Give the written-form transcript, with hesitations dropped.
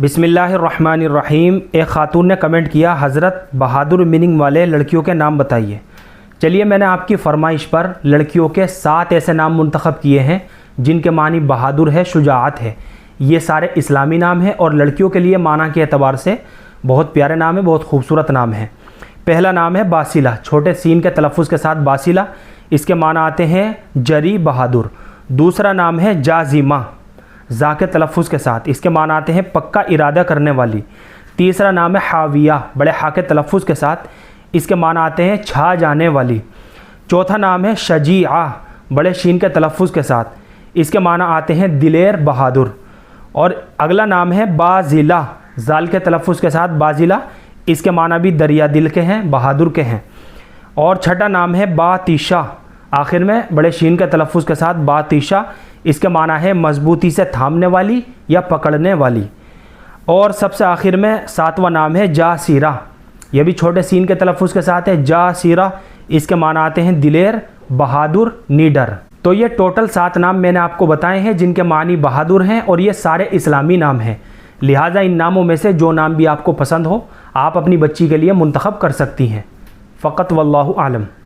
बिस्मिल्लाहिर्रहमानिर्रहीम। एक ख़ातून ने कमेंट किया, हज़रत बहादुर मीनिंग वाले लड़कियों के नाम बताइए। चलिए, मैंने आपकी फ़रमाइश पर लड़कियों के 7 ऐसे नाम मुंतखब किए हैं जिनके मानी बहादुर है, शुजाअत है। ये सारे इस्लामी नाम हैं और लड़कियों के लिए माना के एतबार से बहुत प्यारे नाम है, बहुत खूबसूरत नाम है। पहला नाम है बासिला, छोटे सीन के तलफ़ुज़ के साथ बासिला, इसके माना आते हैं जरी बहादुर। दूसरा नाम है जाजिमा, जा के तलफ़ुज़ के साथ, इसके माना आते हैं पक्का इरादा करने वाली। तीसरा नाम है हाविया, बड़े हा के तलफ़ुज़ के साथ, इसके माना आते हैं छा जाने वाली। चौथा नाम है शजीआ, बड़े शीन के तलफ़ुज़ के साथ, इसके माना आते हैं दिलेर बहादुर। और अगला नाम है बाजिला, जाल के तलफ़ुज़ के साथ बाजिला, इसके माना भी दरिया दिल के हैं, बहादुर के हैं। और छठा नाम है बातिशा, आखिर में बड़े शीन के तलफ़ुज़ के साथ बातिशा, इसके माना है मजबूती से थामने वाली या पकड़ने वाली। और सबसे आखिर में 7वां नाम है जासीरा, यह भी छोटे सीन के तलफ़ुज़ के साथ है जासीरा, इसके माना आते हैं दिलेर बहादुर नीडर। तो ये टोटल 7 नाम मैंने आपको बताए हैं जिनके मानी बहादुर हैं और ये सारे इस्लामी नाम हैं। लिहाजा इन नामों में से जो नाम भी आपको पसंद हो आप अपनी बच्ची के लिए मुंतखब कर सकती हैं। फ़कत वल्लाहु आलम।